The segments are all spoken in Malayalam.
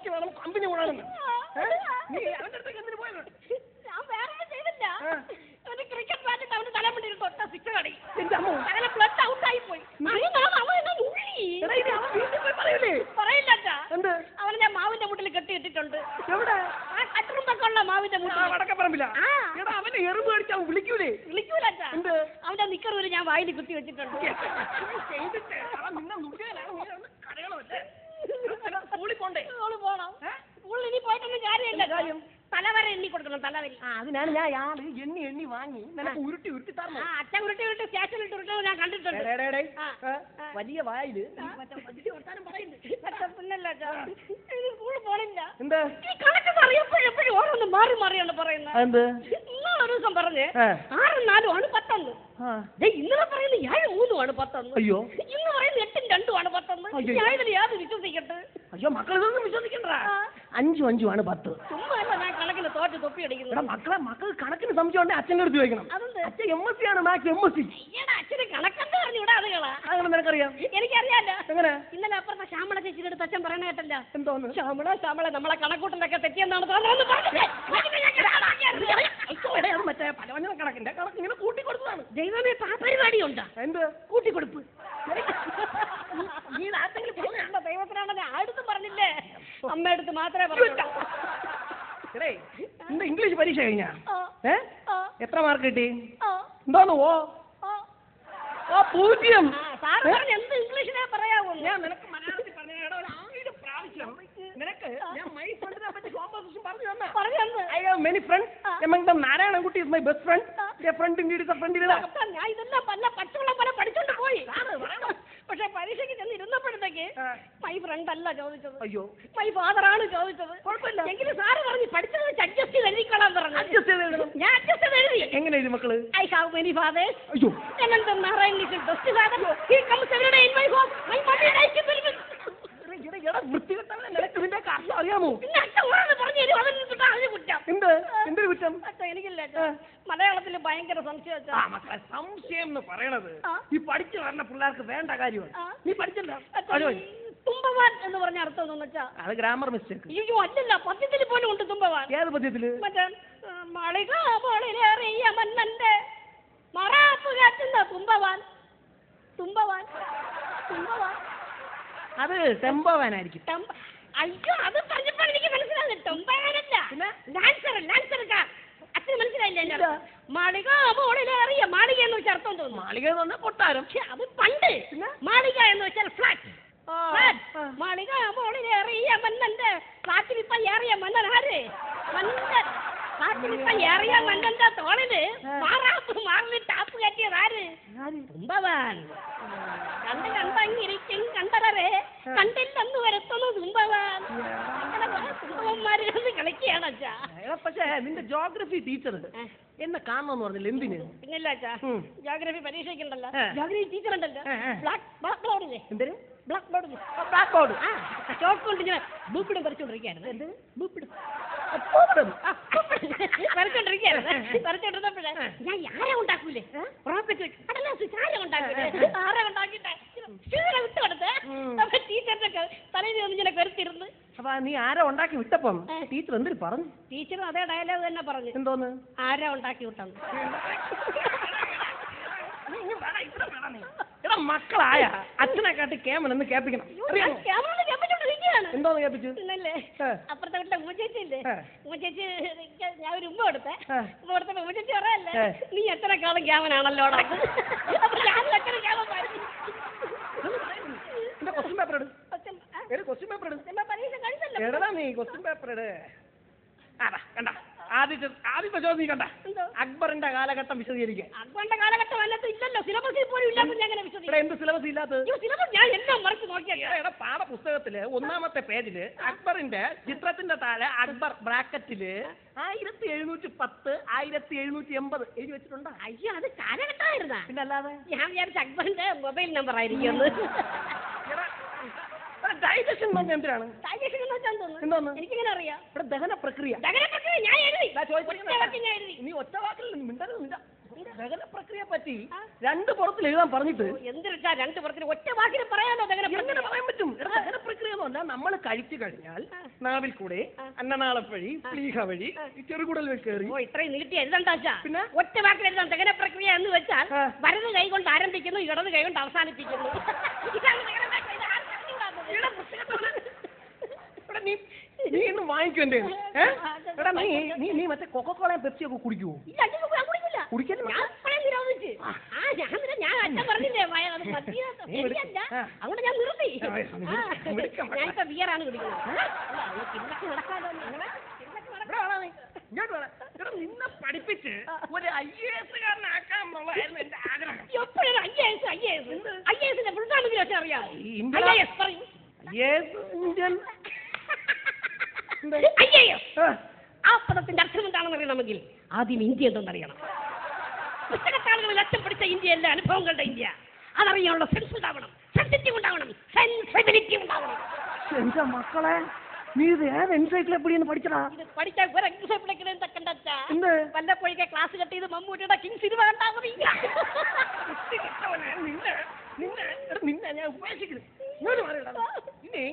നോക്കി വേണം കമ്പനി കൂടാണെന്ന്. നീ അവന്റെ അടുത്തേക്ക് എന്തിനു പോയത്? ഞാൻ വേറെ ചെയ്തില്ല. അവന് ക്രിക്കറ്റ് ബാറ്റിട്ട് അവന് തലമുണ്ടിൽ തൊട്ട സിക്സ് കളി. എന്റെ അമ്മ അങ്ങനെ ബ്ലഡ് ഔട്ട് ആയി പോയി. പറയില്ല. എന്ത്? അവനെ ഞാൻ മാവിന്റെ മുട്ടിൽ കെട്ടിയിട്ടിട്ടുണ്ട്. എവിടെ? ആ കട്ടുറുമ്പൊക്കെയുള്ള മാവിന്റെ മുട്ടിൽ. വടക്കപ്പറമ്പില്ല. അവനെ എറുമ്പ് കടിച്ചാൽ വിളിക്കൂലേ? വിളിക്കൂല. എന്ത്? അവന്റെ നിക്കറൂര് ഞാൻ വായിൽ കുത്തി വെച്ചിട്ടുണ്ട്. ചെയ്തിട്ട് നിന്നെ നുകയാണ് കടകളല്ലേ? സ്കൂളിൽ പോണ്ടേ? സ്കൂളിൽ പോണം. സ്കൂളിൽ ഇനി പോയിട്ടൊന്നും കാര്യമില്ല. കാര്യം തലവരെ എണ്ണി കൊടുക്കണം. തലവരി. അതിനാണ് ഞാൻ എണ്ണി വാങ്ങി നിനക്ക് ഉരുട്ടി തരണം. അച്ഛൻ ഉരുട്ടി സ്റ്റേഷനിലിട്ട് ഉരുട്ടത് ഞാൻ കണ്ടിട്ടുണ്ട്. വലിയ വായില് പിന്നല്ല സ്കൂളിൽ പോണില്ല. എന്താ കണക്ക് എപ്പോഴും ഓരോന്ന് മാറി മാറിയാണ് പറയുന്നത്. ഇന്നലെ ഒരു ദിവസം പറഞ്ഞ് 6 4 ആണ് 10. ഇന്നലെ പറയുന്നത് 7 3 ആണ് 10. അയ്യോ ഇന്ന് പറയുന്നത് 8 2 ആണ് 10. ഞാനിതിൽ യാത് വിശ്വസിക്കട്ടെ? അയ്യോ മക്കൾ ഇതൊന്നും വിശ്വസിക്കണ്ട. 5 5 ആണ് 10. ചുമ്മാ അല്ല ഞാൻ കണക്കിന് തോറ്റ് തൊപ്പി അടിക്കുന്നത്. മക്കൾ കണക്കിന് സംശയം ഉണ്ടെങ്കിൽ അച്ഛൻ്റെ അടുത്ത് ചോദിക്കണം. അച്ഛൻ MSc ആണ് മാത്സ് MSc. അച്ഛന് കണക്കെന്ന് പറഞ്ഞു ഇവിടെ അതുകളാ. അങ്ങനെ നിനക്കറിയാം? എനിക്കറിയാലോ. എങ്ങനെ? ഇന്നലെ അപ്പുറത്തെ ശ്യാമള ചേച്ചിയുടെ അടുത്ത് അച്ഛൻ പറയണ കേട്ടല്ല. എന്തോന്ന്? ശ്യാമള നമ്മളെ കണക്കൂട്ടലൊക്കെ തെറ്റിയെന്നാണ് തോന്നുന്നത്. മറ്റേ പലവഞ്ഞ കണക്കിന്റെ കണക്കിങ്ങനെ കൂട്ടി കൊടുത്തതാണ്. ദൈവമേ പരിപാടിയുണ്ടോ? എന്ത് കൂട്ടിക്കൊടുപ്പ്? നീ ആർക്കെങ്കിലും പറഞ്ഞ ദൈവത്തിനാണെന്ന് ആടുത്തും പറഞ്ഞില്ലേ? അമ്മയടുത്ത് മാത്രമേ പറഞ്ഞു. ഇന്ന് ഇംഗ്ലീഷ് പരീക്ഷ കഴിഞ്ഞാ? എത്ര മാർക്ക് കിട്ടി? എന്തോന്ന്? 0. എന്ത് ഇംഗ്ലീഷിനെ പറയാവൂ? ഞാൻ നിനക്ക് മലയാളത്തിൽ പറഞ്ഞു 1000 പ്രാവശ്യം നിനക്ക് ഞാൻ മൈ ഫ്രണ്ടിനെ പറ്റി കോമ്പസിഷൻ പറഞ്ഞു തന്ന. I have many friends. Among them Narayanankutty is my best friend. A friend indeed is a friend. ഞാൻ ഇതെല്ലാം പല പച്ചവെള്ളം പോലെ പഠിച്ചോണ്ട് പോയി. പക്ഷെ പരീക്ഷയ്ക്ക് ചെന്ന് ഇരുന്നപ്പോഴത്തേക്ക് മൈ ഫ്രണ്ട് അല്ല ചോദിച്ചത്. അയ്യോ മൈ ഫാദർ ആണ് ചോദിച്ചത്. കുഴപ്പമില്ല എങ്കിലും സാറ് പറഞ്ഞു പഠിച്ചത് അഡ്ജസ്റ്റ് ചെയ്ത് എഴുതിക്കൊള്ളാൻ പറഞ്ഞു. ഞാൻ അഡ്ജസ്റ്റ് ചെയ്ത് എഴുതി. എങ്ങനെ എഴുതി മക്കള്? I have many fathers. അയ്യോ Among Narayanan is the best father. He comes every day in my home. My mother likes him very much. വൃത്തികെട്ടവനെ നിനക്ക് ഇതിന്റെ കാര്യം അറിയാമോ? പിന്നെ അച്ഛൻ ഓരോന്ന് പറഞ്ഞു തരും. അതൊന്നും കിട്ടാൻ അതിന് കുറ്റം. എന്തൊരു കുറ്റം? അച്ഛൻ എനിക്കില്ല. മലയാളത്തിൽ ഭയങ്കര സംശയം. മക്കളെ സംശയം എന്ന് പറയണത് ഈ പഠിച്ചു വരുന്ന പിള്ളേർക്ക് വേണ്ട കാര്യമാണ്. നീ പഠിച്ചല്ലോ. തുമ്പവാൻ എന്ന് പറഞ്ഞ അർത്ഥം എന്ന് വെച്ചാ അത് ഗ്രാമർ മിസ്റ്റേക്ക്. അയ്യോ അല്ലല്ല, പദ്യത്തിൽ പോലും ഉണ്ട് തുമ്പവാൻ. ഏത് പദ്യത്തില്? മറ്റേ മാളിക മോളിലേറിയ മന്നന്റെ മറാപ്പ് കാറ്റുന്ന തുമ്പവാൻ. തുമ്പവാൻ തുമ്പവാൻ അത് ടെമ്പോവാനായിരിക്കും. അയ്യോ അത് പറഞ്ഞപ്പോൾ എനിക്ക് മനസ്സിലാകും. ടെമ്പോവാനല്ല, ലാൻസർ. അച്ഛന് മനസ്സിലായില്ല. മാളിക മോളിലേറിയ മാളിക എന്ന് വെച്ചാൽ അർത്ഥം തോന്നുന്നു. മാളിക എന്ന് പറഞ്ഞാൽ കൊട്ടാരം. അത് പണ്ട്. മാളിക എന്ന് വെച്ചാൽ ഫ്ലാറ്റ്. മാളിക മോളിലേറിയ മന്നന്റെ ഫ്ലാറ്റിൽ ഇപ്പൊ ഏറിയ മന്നൻ ആര്? മന്നൻ ഫ്ലാറ്റിൽ ഇപ്പൊ ഏറിയ മന്നന്റെ തോളില് മാറാപ്പ് മാറിൽ ടാപ്പ് കയറ്റിയത് ആര്? തുമ്പവാൻ. കണ്ടിരിക്കും കണ്ടറേ കണ്ടില്ലെന്ന് വരുത്തുന്നു തുമ്പവാൻ. തുമ്പവന്മാര് കളിക്കുകയാണ് അച്ഛാ. പക്ഷേ നിന്റെ ജോഗ്രഫി ടീച്ചർ എന്നെ കാണണമെന്ന് പറഞ്ഞില്ല. എന്തിന്? പിന്നില്ല അച്ഛാ, ജോഗ്രഫി പരീക്ഷയ്ക്കുണ്ടല്ലോ, ജോഗ്രഫി ടീച്ചർ ഉണ്ടല്ലോ, ബ്ലാക്ക് ബോർഡില്ലേ? എന്തിനും? Black board. ചോക്ക് കൊണ്ട് ഞാൻ ബൂപ്പിടും വരച്ചോണ്ടിരിക്കുകയായിരുന്നു. എന്ത് ബൂപ്പിടും? വരച്ചോണ്ടിരുന്നപ്പോഴേ ഞാൻ ആരെ ഉണ്ടാക്കൂലേ? റോക്കറ്റ് ആരെ ഉണ്ടാക്കൂലേ? ആരെ ഉണ്ടാക്കിട്ടെ വിട്ട് കൊടുത്ത് ടീച്ചറിന്റെ തലയിൽ ഇങ്ങനെ കരുത്തിരുന്ന്. അപ്പൊ നീ ആരെ ഉണ്ടാക്കി വിട്ടപ്പം ടീച്ചർ എന്തിനു പറഞ്ഞു? ടീച്ചറും അതേ ഡയലോഗ് തന്നെ പറഞ്ഞു. എന്തോന്ന്? ആരെ ഉണ്ടാക്കി വിട്ടെന്ന്. മക്കളായ അച്ഛനെ കാട്ടി കേമനെന്ന് കേൾപ്പിക്കണം. എന്തോന്ന് കേൾപ്പിച്ചു? അപ്പുറത്തെ വീട്ടിലെ ഉമ്മച്ചേച്ചില്ലേ, ഉമ്മച്ചേച്ചി ഞാൻ ഒരു ഉമ്മ കൊടുത്തേ. ഉമ്മ കൊടുത്തപ്പോ ഉമ്മച്ചേച്ചി പറയല്ലേ, നീ എത്ര കാലം ക്യാമനാണല്ലോ. അപ്പൊ ഞാൻ എത്ര ക്യാമൻ പരീക്ഷ കഴിച്ചല്ലോ. നീ ക്വസ്റ്റ്യൻ പേപ്പർ ഇട്. ആദ്യത്തെ ചോദ്യം നീ കണ്ട അക്ബറിന്റെ കാലഘട്ടം വിശദീകരിക്കുക. അക്ബറിന്റെ കാലഘട്ടം അല്ലാത്ത ഇല്ലല്ലോ, സിലബസിൽ പോലും ഇല്ലാത്ത ഞാൻ എങ്ങനെ വിശദീകരിക്കും? എന്ത് സിലബസ് ഇല്ലാത്തത്? സിലബസ് ഞാൻ എല്ലാം മറിച്ച് നോക്കിയാ. പാഠപുസ്തകത്തില് 1ാമത്തെ പേജില് അക്ബറിന്റെ ചിത്രത്തിന്റെ താഴെ അക്ബർ ബ്രാക്കറ്റില് 1710 1780 എഴുതി വെച്ചിട്ടുണ്ടോ? അയ്യോ അത് കാലഘട്ടമായിരുന്നാ? പിന്നെ അല്ലാതെ ഞാൻ വിചാരിച്ച അക്ബറിന്റെ മൊബൈൽ നമ്പർ ആയിരിക്കും. ഡൈജഷൻ എന്തിനാണ്? ഡൈജഷൻ എന്ന് വെച്ചാൽ എന്തോന്ന്? എനിക്കിങ്ങനെ അറിയാം. ഇവിടെ ദഹന പ്രക്രിയ ഞാൻ എഴുതി. നീ ഒറ്റ വാക്കിൽ മിണ്ടരുത്. ദഹന പ്രക്രിയയെ പറ്റി രണ്ട് പുറത്തിൽ എഴുതാൻ പറഞ്ഞിട്ട് എന്തിനാ രണ്ട് പുറത്തിന് ഒറ്റ വാക്കിന് പറയാനോ എങ്ങനെ പറയാൻ പറ്റും? ദഹന പ്രക്രിയ എന്ന് പറഞ്ഞാൽ നമ്മൾ കഴിച്ചു കഴിഞ്ഞാൽ നാവിൽ കൂടെ അന്നനാളം വഴി പ്ലീഹ വഴി ചെറുകുടൽ കയറി. ഓ ഇത്രയും നീട്ടി എഴുതണ്ടാച്ചാ. പിന്നെ ഒറ്റ വാക്കിൽ എഴുതാൻ ദഹന പ്രക്രിയ എന്ന് വെച്ചാൽ വലത് കൈ കൊണ്ട് ആരംഭിക്കുന്നു, ഇടത് കൈ കൊണ്ട് അവസാനിപ്പിക്കുന്നു. ഇതാണ് ദഹന പ്രക്രിയ. നീ ഇന്ന് വാങ്ങിക്കണ്ടേ? എടാ നീ മറ്റേ കൊക്കക്കോളയും പെപ്സിയൊക്കെ കുടിക്കുവോ? കുടിക്കില്ല. ഞാൻ അച്ഛൻ പറഞ്ഞില്ലേ അങ്ങോട്ട് ഞാൻ നിർത്തി. ഞാനിപ്പോ ബിയറാണ് കുടിക്കുന്നത്. നിന്നെ പഠിപ്പിച്ച് ഒരു IAS-കാരനാക്കാന്നുള്ളതായിരുന്നു എന്റെ ആഗ്രഹം. എപ്പോഴും IAS ഫുൾ ഫാമിലി വെച്ചാൽ അറിയാം. ആ പദത്തിന്റെ അർത്ഥം എന്താണെന്ന് അറിയണമെങ്കിൽ ആദ്യം ഇന്ത്യ എന്തെന്നറിയണം. പുസ്തകത്താളുകളിൽ അച്ഛൻ പഠിച്ച ഇന്ത്യയല്ല, അനുഭവങ്ങളുടെ ഇന്ത്യ. അതറിയാനുള്ള സെൻസ് ഉണ്ടാവണം, സെൻസിറ്റീവ് ഉണ്ടാവണം, സെൻസിബിലിറ്റി ഉണ്ടാവണം. എന്റെ മക്കളെ, നീ ഇത് ഏത് എൻസൈക്ലോപീഡിയ പഠിച്ചടാ? ഇത് പഠിച്ചാൽ ഒരു എൻസൈക്ലോപീഡിയ കണ്ടാ വല്ലപ്പോഴൊക്കെ ക്ലാസ് കട്ട് ചെയ്ത് മമ്മൂട്ടിയുടെ കിങ് സിനിമ കണ്ടാ മതി. നിന്നെ ഞാൻ ഉപേക്ഷിക്കുന്നു. നീ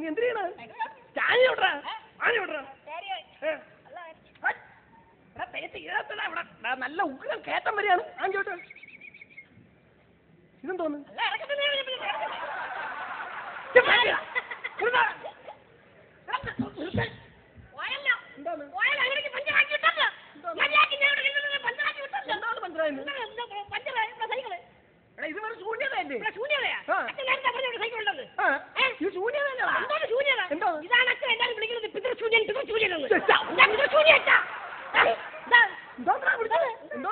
എന്തിനാ നല്ല ഉഗ്രം കയറ്റം വരികയാണ്. ആഞ്ചോട്ട് ഇതെന്തോന്ന്? ഇതാണ് എല്ലാരും വിളിക്കുന്നത് പിതൃശൂന്യൻ. പിതൃശൂന്യൻ എന്തോ